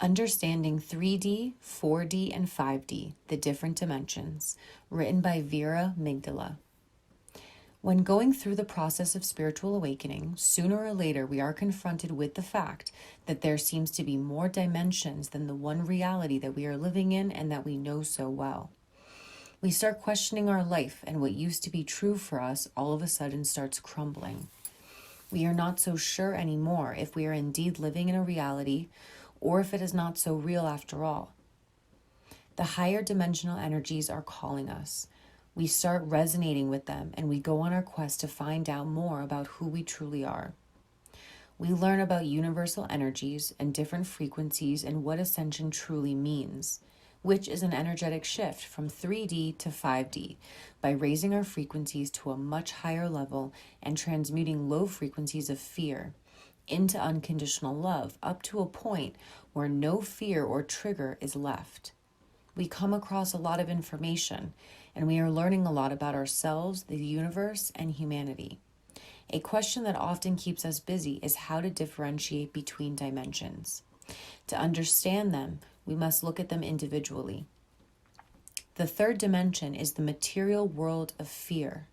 Understanding 3D, 4D, and 5D, the different dimensions, written by Vera Migdala. When going through the process of spiritual awakening, sooner or later we are confronted with the fact that there seems to be more dimensions than the one reality that we are living in and that we know so well. We start questioning our life, and what used to be true for us all of a sudden starts crumbling. We are not so sure anymore if we are indeed living in a reality or if it is not so real after all. The higher dimensional energies are calling us. We start resonating with them and we go on our quest to find out more about who we truly are. We learn about universal energies and different frequencies and what ascension truly means, which is an energetic shift from 3D to 5D by raising our frequencies to a much higher level and transmuting low frequencies of fear into unconditional love up to a point where no fear or trigger is left. We come across a lot of information and we are learning a lot about ourselves, the universe, and humanity. A question that often keeps us busy is how to differentiate between dimensions. To understand them, we must look at them individually. The third dimension is the material world of fear.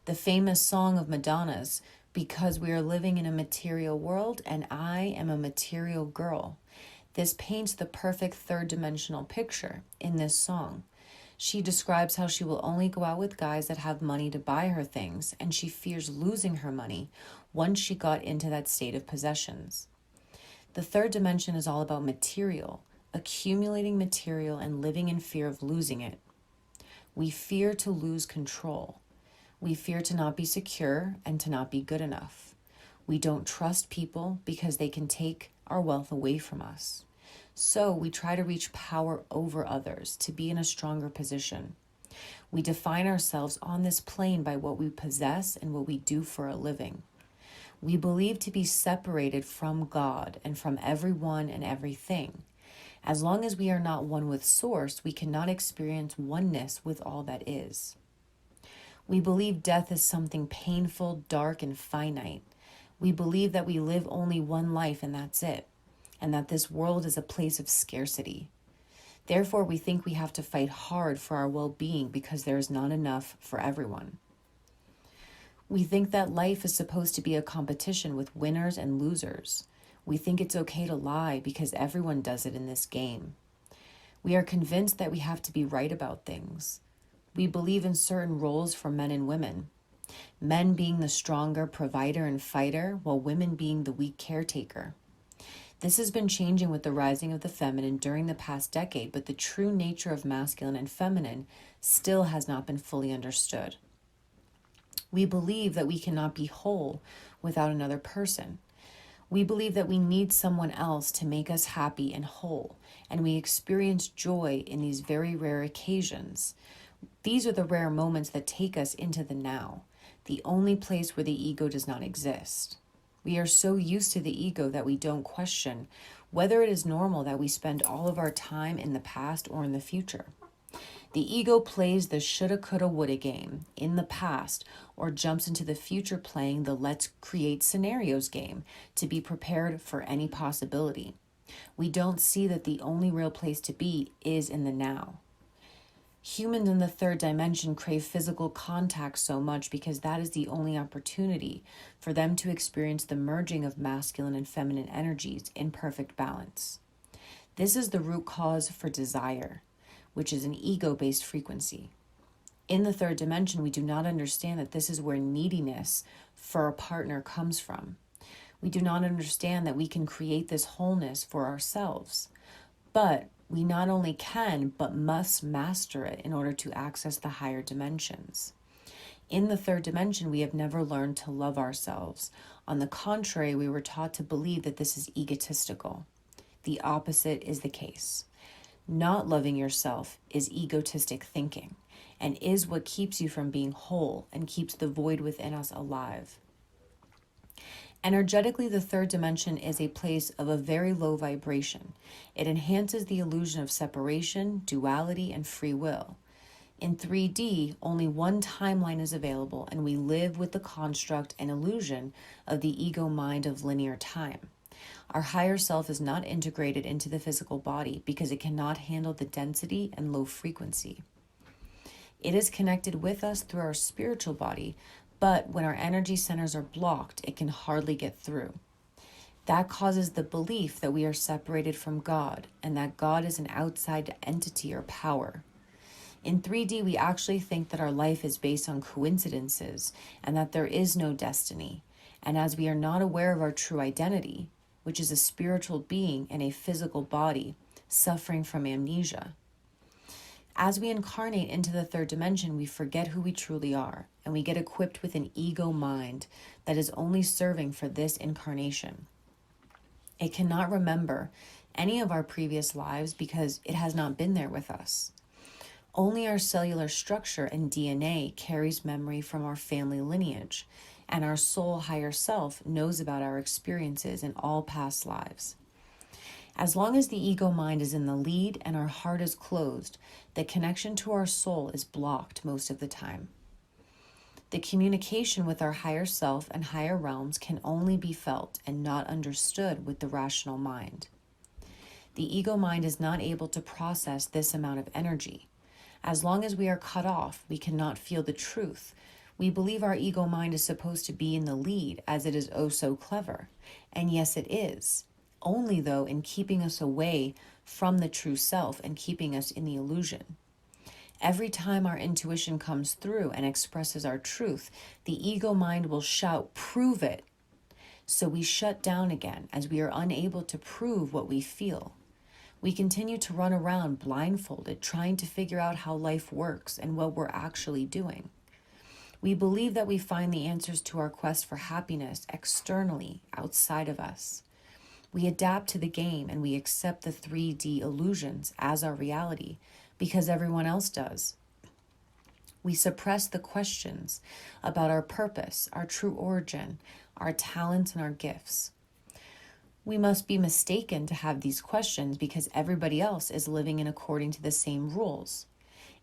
The famous song of Madonna's, "Because we are living in a material world and I am a material girl." This paints the perfect third dimensional picture in this song. She describes how she will only go out with guys that have money to buy her things, and she fears losing her money once she got into that state of possessions. The third dimension is all about material, accumulating material and living in fear of losing it. We fear to lose control. We fear to not be secure and to not be good enough. We don't trust people because they can take our wealth away from us. So we try to reach power over others to be in a stronger position. We define ourselves on this plane by what we possess and what we do for a living. We believe to be separated from God and from everyone and everything. As long as we are not one with Source, we cannot experience oneness with all that is. We believe death is something painful, dark, and finite. We believe that we live only one life and that's it, and that this world is a place of scarcity. Therefore, we think we have to fight hard for our well-being because there is not enough for everyone. We think that life is supposed to be a competition with winners and losers. We think it's okay to lie because everyone does it in this game. We are convinced that we have to be right about things. We believe in certain roles for men and women, men being the stronger provider and fighter, while women being the weak caretaker. This has been changing with the rising of the feminine during the past decade, but the true nature of masculine and feminine still has not been fully understood. We believe that we cannot be whole without another person. We believe that we need someone else to make us happy and whole, and we experience joy in these very rare occasions. These are the rare moments that take us into the now, the only place where the ego does not exist. We are so used to the ego that we don't question whether it is normal that we spend all of our time in the past or in the future. The ego plays the shoulda, coulda, woulda game in the past or jumps into the future playing the let's create scenarios game to be prepared for any possibility. We don't see that the only real place to be is in the now. Humans in the third dimension crave physical contact so much because that is the only opportunity for them to experience the merging of masculine and feminine energies in perfect balance. This is the root cause for desire, which is an ego-based frequency. In the third dimension, we do not understand that this is where neediness for a partner comes from. We do not understand that we can create this wholeness for ourselves, but we not only can, but must master it in order to access the higher dimensions. In the third dimension, we have never learned to love ourselves. On the contrary, we were taught to believe that this is egotistical. The opposite is the case. Not loving yourself is egotistic thinking and is what keeps you from being whole and keeps the void within us alive. Energetically, the third dimension is a place of a very low vibration. It enhances the illusion of separation, duality, and free will. In 3D, only one timeline is available, and we live with the construct and illusion of the ego mind of linear time. Our higher self is not integrated into the physical body because it cannot handle the density and low frequency. It is connected with us through our spiritual body, but when our energy centers are blocked, it can hardly get through. That causes the belief that we are separated from God and that God is an outside entity or power. In 3D, we actually think that our life is based on coincidences and that there is no destiny. And as we are not aware of our true identity, which is a spiritual being in a physical body suffering from amnesia, as we incarnate into the third dimension, we forget who we truly are, and we get equipped with an ego mind that is only serving for this incarnation. It cannot remember any of our previous lives because it has not been there with us. Only our cellular structure and DNA carries memory from our family lineage, and our soul higher self knows about our experiences in all past lives. As long as the ego mind is in the lead and our heart is closed, the connection to our soul is blocked most of the time. The communication with our higher self and higher realms can only be felt and not understood with the rational mind. The ego mind is not able to process this amount of energy. As long as we are cut off, we cannot feel the truth. We believe our ego mind is supposed to be in the lead as it is oh so clever. And yes, it is. Only though in keeping us away from the true self and keeping us in the illusion. Every time our intuition comes through and expresses our truth, the ego mind will shout, "Prove it." So we shut down again as we are unable to prove what we feel. We continue to run around blindfolded, trying to figure out how life works and what we're actually doing. We believe that we find the answers to our quest for happiness externally, outside of us. We adapt to the game and we accept the 3D illusions as our reality because everyone else does. We suppress the questions about our purpose, our true origin, our talents, and our gifts. We must be mistaken to have these questions because everybody else is living in according to the same rules.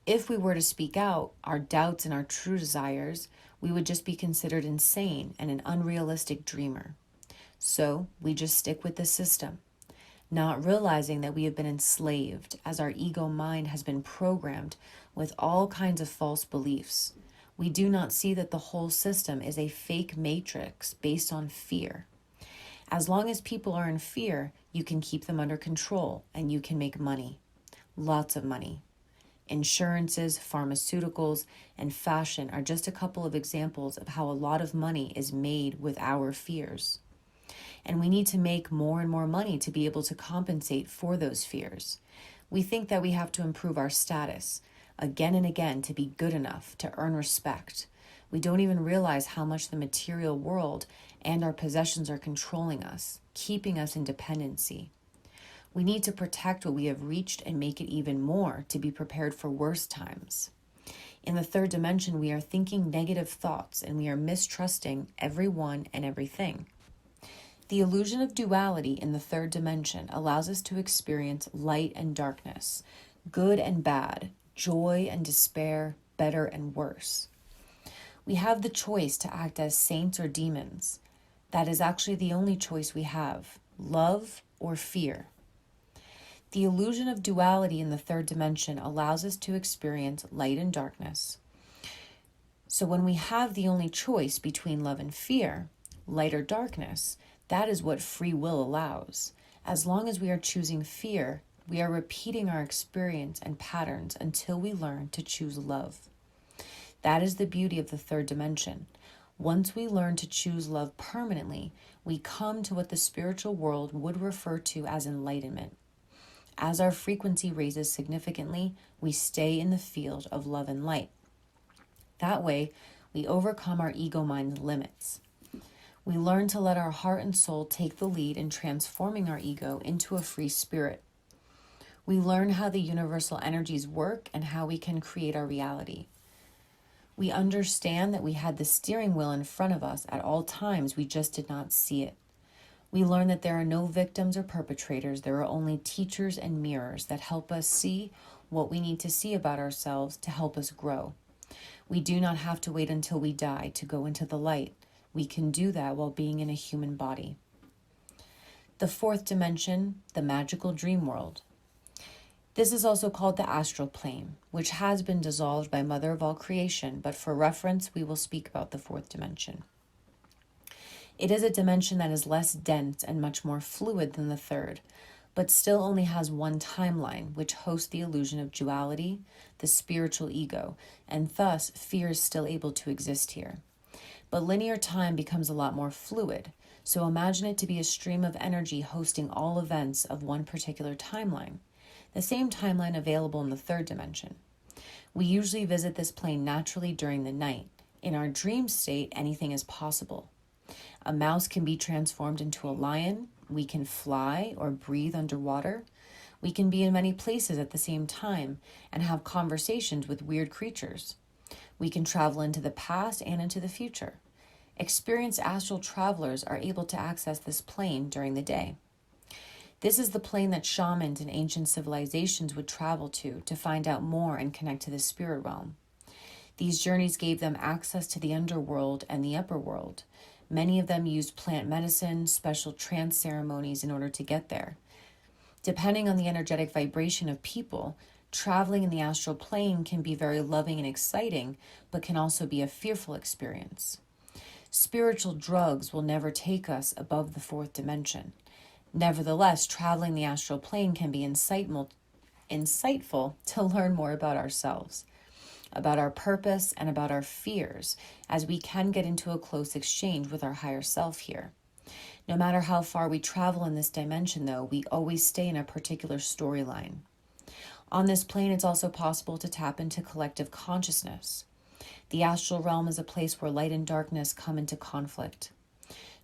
If we were to speak out our doubts and our true desires, we would just be considered insane and an unrealistic dreamer. So we just stick with the system, not realizing that we have been enslaved as our ego mind has been programmed with all kinds of false beliefs. We do not see that the whole system is a fake matrix based on fear. As long as people are in fear, you can keep them under control and you can make money. Lots of money. Insurances, pharmaceuticals, and fashion are just a couple of examples of how a lot of money is made with our fears. And we need to make more and more money to be able to compensate for those fears. We think that we have to improve our status again and again to be good enough to earn respect. We don't even realize how much the material world and our possessions are controlling us, keeping us in dependency. We need to protect what we have reached and make it even more to be prepared for worse times. In the third dimension, we are thinking negative thoughts and we are mistrusting everyone and everything. The illusion of duality in the third dimension allows us to experience light and darkness, good and bad, joy and despair, better and worse. We have the choice to act as saints or demons. That is actually the only choice we have, love or fear. The illusion of duality in the third dimension allows us to experience light and darkness. So when we have the only choice between love and fear, light or darkness, that is what free will allows. As long as we are choosing fear, we are repeating our experience and patterns until we learn to choose love. That is the beauty of the third dimension. Once we learn to choose love permanently, we come to what the spiritual world would refer to as enlightenment. As our frequency raises significantly, we stay in the field of love and light. That way, we overcome our ego mind's limits. We learn to let our heart and soul take the lead in transforming our ego into a free spirit. We learn how the universal energies work and how we can create our reality. We understand that we had the steering wheel in front of us at all times, we just did not see it. We learn that there are no victims or perpetrators, there are only teachers and mirrors that help us see what we need to see about ourselves to help us grow. We do not have to wait until we die to go into the light. We can do that while being in a human body. The fourth dimension, the magical dream world. This is also called the astral plane, which has been dissolved by Mother of all creation, but for reference, we will speak about the fourth dimension. It is a dimension that is less dense and much more fluid than the third, but still only has one timeline, which hosts the illusion of duality, the spiritual ego, and thus fear is still able to exist here. But linear time becomes a lot more fluid, so imagine it to be a stream of energy hosting all events of one particular timeline, the same timeline available in the third dimension. We usually visit this plane naturally during the night. In our dream state, anything is possible. A mouse can be transformed into a lion. We can fly or breathe underwater. We can be in many places at the same time and have conversations with weird creatures. We can travel into the past and into the future. Experienced astral travelers are able to access this plane during the day. This is the plane that shamans in ancient civilizations would travel to find out more and connect to the spirit realm. These journeys gave them access to the underworld and the upper world. Many of them used plant medicine, special trance ceremonies in order to get there. Depending on the energetic vibration of people, traveling in the astral plane can be very loving and exciting, but can also be a fearful experience. Spiritual drugs will never take us above the fourth dimension. Nevertheless, traveling the astral plane can be insightful to learn more about ourselves, about our purpose, and about our fears, as we can get into a close exchange with our higher self here. No matter how far we travel in this dimension, though, we always stay in a particular storyline. On this plane, it's also possible to tap into collective consciousness. The astral realm is a place where light and darkness come into conflict.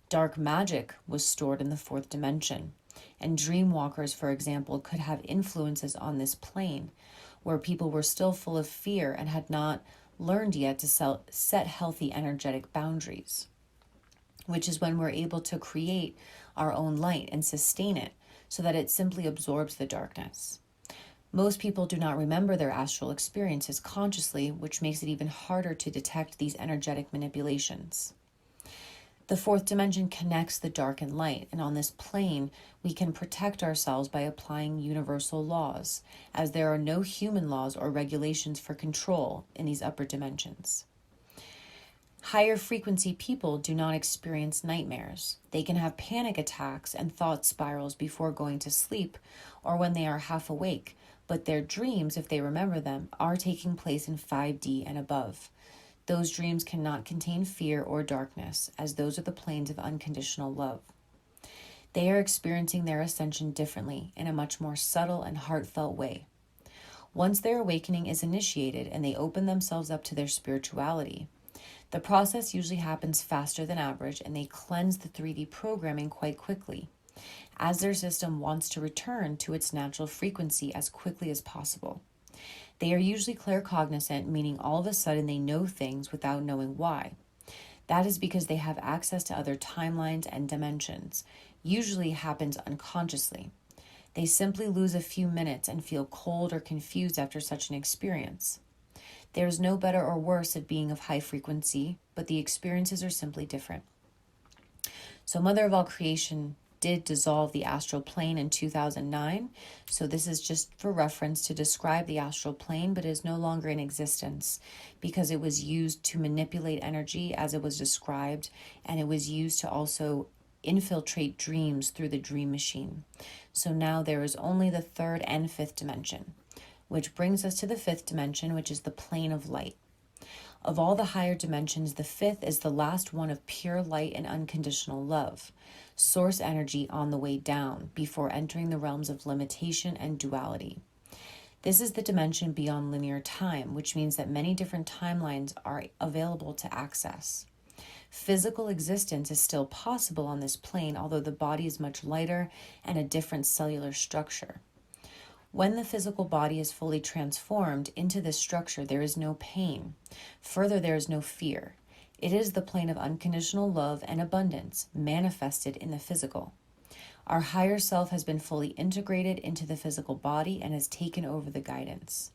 Dark magic was stored in the fourth dimension, and dreamwalkers, for example, could have influences on this plane, where people were still full of fear and had not learned yet to set healthy energetic boundaries, which is when we're able to create our own light and sustain it so that it simply absorbs the darkness. Most people do not remember their astral experiences consciously, which makes it even harder to detect these energetic manipulations. The fourth dimension connects the dark and light, and on this plane, we can protect ourselves by applying universal laws, as there are no human laws or regulations for control in these upper dimensions. Higher frequency people do not experience nightmares. They can have panic attacks and thought spirals before going to sleep or when they are half awake, but their dreams, if they remember them, are taking place in 5D and above. Those dreams cannot contain fear or darkness, as those are the planes of unconditional love. They are experiencing their ascension differently, in a much more subtle and heartfelt way. Once their awakening is initiated and they open themselves up to their spirituality, the process usually happens faster than average, and they cleanse the 3D programming quite quickly, as their system wants to return to its natural frequency as quickly as possible. They are usually claircognizant, meaning all of a sudden they know things without knowing why. That is because they have access to other timelines and dimensions. Usually happens unconsciously. They simply lose a few minutes and feel cold or confused after such an experience. There is no better or worse at being of high frequency, but the experiences are simply different. So Mother of all creation did dissolve the astral plane in 2009. So this is just for reference to describe the astral plane, but is no longer in existence because it was used to manipulate energy as it was described, and it was used to also infiltrate dreams through the dream machine. So now there is only the third and fifth dimension, which brings us to the fifth dimension, which is the plane of light. Of all the higher dimensions, the fifth is the last one of pure light and unconditional love, source energy on the way down before entering the realms of limitation and duality. This is the dimension beyond linear time, which means that many different timelines are available to access. Physical existence is still possible on this plane, although the body is much lighter and a different cellular structure. When the physical body is fully transformed into this structure, there is no pain. Further, there is no fear. It is the plane of unconditional love and abundance manifested in the physical. Our higher self has been fully integrated into the physical body and has taken over the guidance.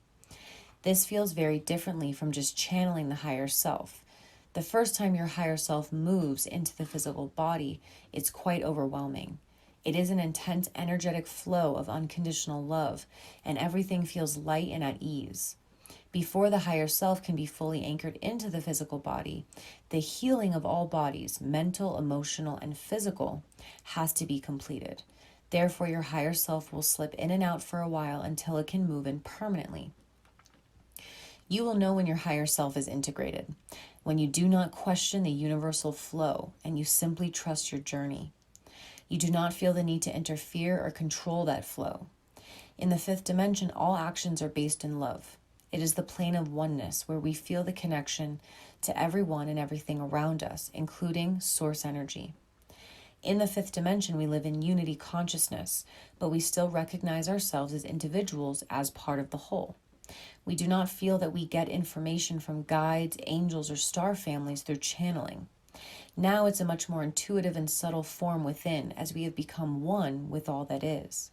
This feels very differently from just channeling the higher self. The first time your higher self moves into the physical body, it's quite overwhelming. It is an intense energetic flow of unconditional love, and everything feels light and at ease. Before the higher self can be fully anchored into the physical body, the healing of all bodies, mental, emotional, and physical, has to be completed. Therefore, your higher self will slip in and out for a while until it can move in permanently. You will know when your higher self is integrated, when you do not question the universal flow and you simply trust your journey. You do not feel the need to interfere or control that flow. In the fifth dimension, all actions are based in love. It is the plane of oneness where we feel the connection to everyone and everything around us, including source energy. In the fifth dimension, we live in unity consciousness, but we still recognize ourselves as individuals as part of the whole. We do not feel that we get information from guides, angels, or star families through channeling. Now it's a much more intuitive and subtle form within, as we have become one with all that is.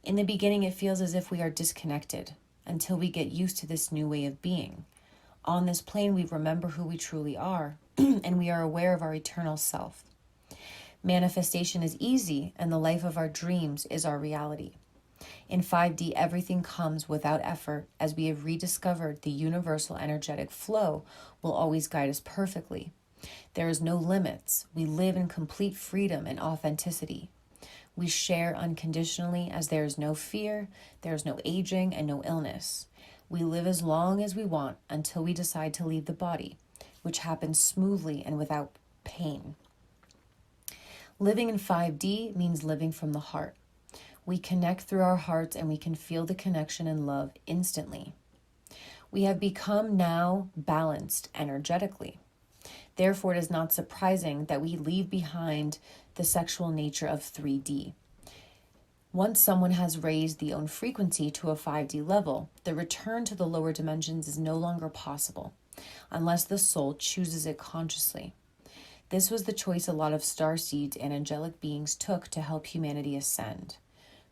In the beginning, it feels as if we are disconnected until we get used to this new way of being. On this plane, we remember who we truly are, and we are aware of our eternal self. Manifestation is easy, and the life of our dreams is our reality. In 5D, everything comes without effort, as we have rediscovered the universal energetic flow will always guide us perfectly. There is no limits. We live in complete freedom and authenticity. We share unconditionally, as there is no fear, there is no aging, and no illness. We live as long as we want until we decide to leave the body, which happens smoothly and without pain. Living in 5D means living from the heart. We connect through our hearts and we can feel the connection and love instantly. We have become now balanced energetically. Therefore, it is not surprising that we leave behind the sexual nature of 3D. Once someone has raised the own frequency to a 5D level, the return to the lower dimensions is no longer possible, unless the soul chooses it consciously. This was the choice a lot of starseeds and angelic beings took to help humanity ascend.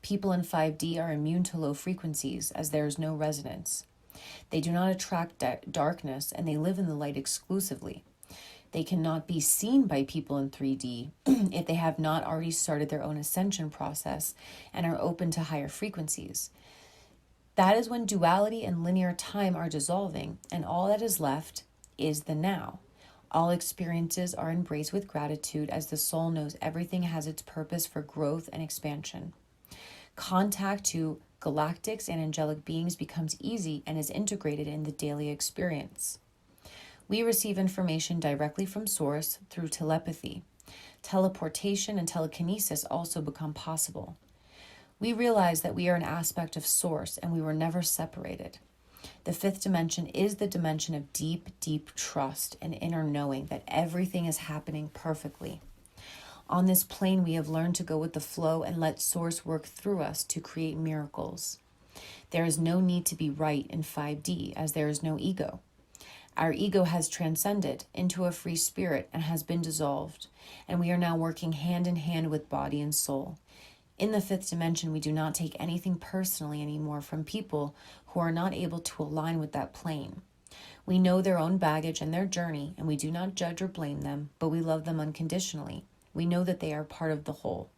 People in 5D are immune to low frequencies, as there is no resonance. They do not attract darkness, and they live in the light exclusively. They cannot be seen by people in 3D if they have not already started their own ascension process and are open to higher frequencies. That is when duality and linear time are dissolving, and all that is left is the now. All experiences are embraced with gratitude, as the soul knows everything has its purpose for growth and expansion. Contact to galactics and angelic beings becomes easy and is integrated in the daily experience. We receive information directly from source through telepathy. Teleportation and telekinesis also become possible. We realize that we are an aspect of source and we were never separated. The fifth dimension is the dimension of deep, deep trust and inner knowing that everything is happening perfectly. On this plane, we have learned to go with the flow and let source work through us to create miracles. There is no need to be right in 5D, as there is no ego. Our ego has transcended into a free spirit and has been dissolved, and we are now working hand in hand with body and soul. In the fifth dimension, we do not take anything personally anymore from people who are not able to align with that plane. We know their own baggage and their journey, and we do not judge or blame them, but we love them unconditionally. We know that they are part of the whole.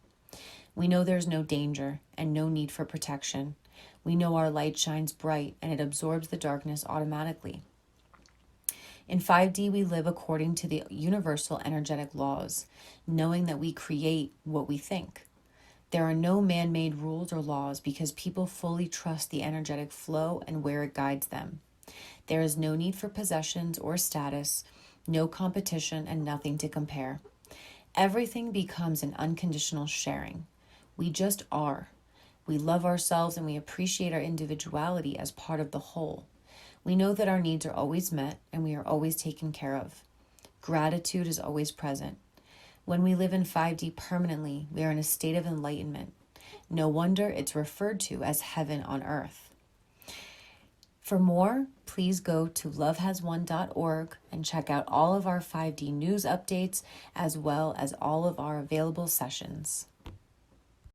We know there's no danger and no need for protection. We know our light shines bright and it absorbs the darkness automatically. In 5D, we live according to the universal energetic laws, knowing that we create what we think. There are no man-made rules or laws because people fully trust the energetic flow and where it guides them. There is no need for possessions or status, no competition, and nothing to compare. Everything becomes an unconditional sharing. We just are. We love ourselves and we appreciate our individuality as part of the whole. We know that our needs are always met and we are always taken care of. Gratitude is always present. When we live in 5D permanently, we are in a state of enlightenment. No wonder it's referred to as heaven on earth. For more, please go to lovehasone.org and check out all of our 5D news updates as well as all of our available sessions.